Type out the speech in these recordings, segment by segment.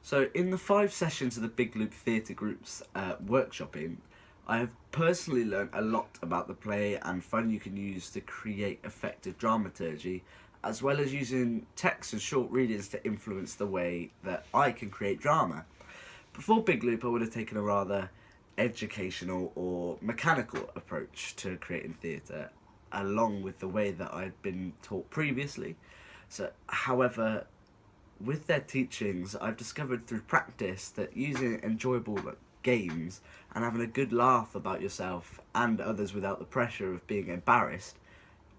So, in the 5 sessions of the Big Loop Theatre Group's workshopping, I have personally learned a lot about the play and fun you can use to create effective dramaturgy, as well as using text and short readings to influence the way that I can create drama. Before Big Loop, I would have taken a rather educational or mechanical approach to creating theatre, along with the way that I'd been taught previously. So, however, with their teachings, I've discovered through practice that using enjoyable games and having a good laugh about yourself and others without the pressure of being embarrassed,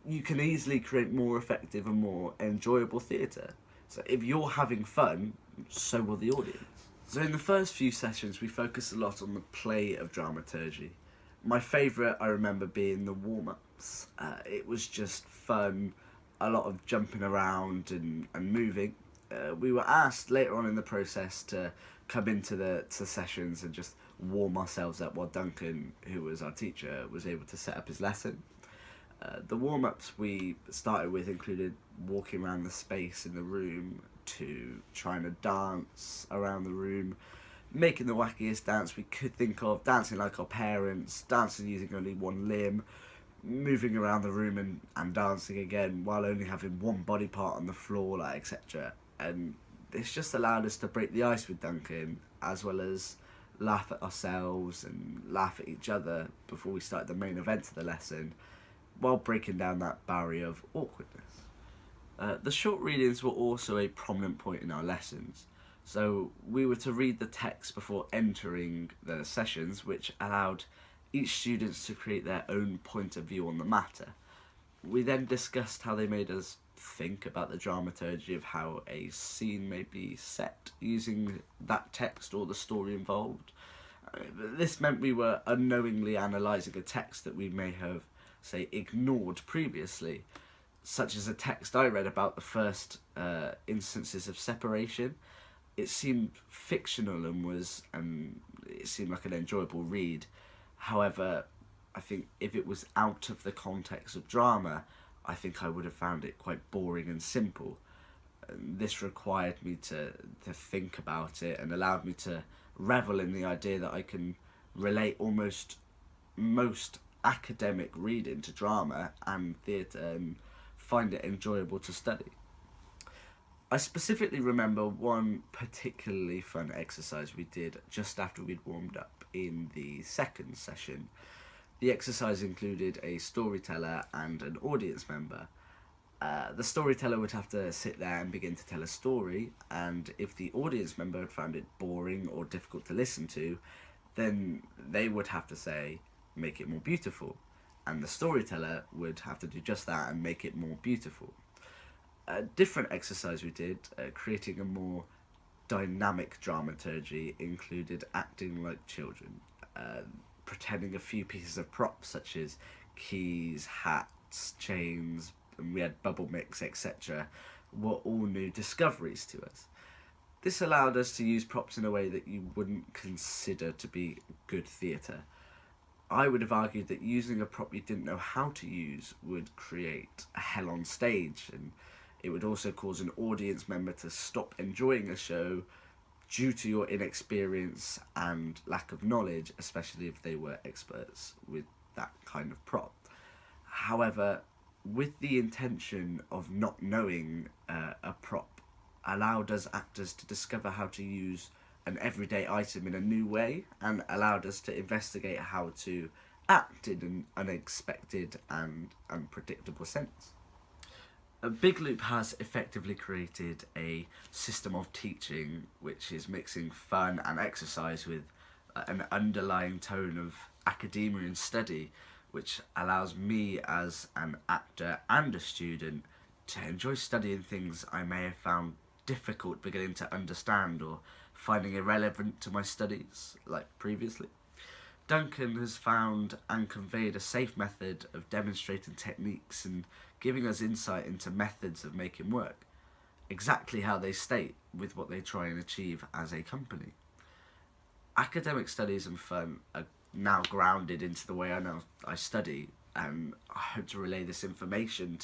you can easily create more effective and more enjoyable theatre. So if you're having fun, so will the audience. So in the first few sessions, we focused a lot on the play of dramaturgy. My favourite, I remember, being the warm-ups. It was just fun, a lot of jumping around and moving. We were asked later on in the process to come into the sessions and just warm ourselves up while Duncan, who was our teacher, was able to set up his lesson. The warm-ups we started with included walking around the space in the room to trying to dance around the room, making the wackiest dance we could think of, dancing like our parents, dancing using only one limb, moving around the room and dancing again while only having one body part on the floor, like etc. And this just allowed us to break the ice with Duncan, as well as laugh at ourselves and laugh at each other before we started the main event of the lesson, while breaking down that barrier of awkwardness. The short readings were also a prominent point in our lessons. So we were to read the text before entering the sessions, which allowed each student to create their own point of view on the matter. We then discussed how they made us think about the dramaturgy of how a scene may be set using that text or the story involved. This meant we were unknowingly analysing a text that we may have, say, ignored previously, such as a text I read about the first instances of separation. It seemed fictional and it seemed like an enjoyable read. However, I think if it was out of the context of drama, I think I would have found it quite boring and simple. And this required me to think about it and allowed me to revel in the idea that I can relate almost most academic reading to drama and theatre and find it enjoyable to study. I specifically remember one particularly fun exercise we did just after we'd warmed up in the second session. The exercise included a storyteller and an audience member. The storyteller would have to sit there and begin to tell a story, and if the audience member had found it boring or difficult to listen to, then they would have to say, make it more beautiful. And the storyteller would have to do just that and make it more beautiful. A different exercise we did, creating a more dynamic dramaturgy, included acting like children, pretending a few pieces of props such as keys, hats, chains, and we had bubble mix, etc., were all new discoveries to us. This allowed us to use props in a way that you wouldn't consider to be good theatre. I would have argued that using a prop you didn't know how to use would create a hell on stage, and it would also cause an audience member to stop enjoying a show due to your inexperience and lack of knowledge, especially if they were experts with that kind of prop. However, with the intention of not knowing a prop, allowed us actors to discover how to use an everyday item in a new way, and allowed us to investigate how to act in an unexpected and unpredictable sense. Big Loop has effectively created a system of teaching which is mixing fun and exercise with an underlying tone of academia and study, which allows me as an actor and a student to enjoy studying things I may have found difficult beginning to understand or finding irrelevant to my studies, like previously. Duncan has found and conveyed a safe method of demonstrating techniques and giving us insight into methods of making work, exactly how they state with what they try and achieve as a company. Academic studies and fun are now grounded into the way I study, and I hope to relay this information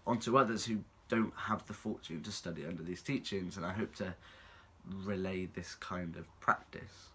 onto others who don't have the fortune to study under these teachings, and I hope to relay this kind of practice?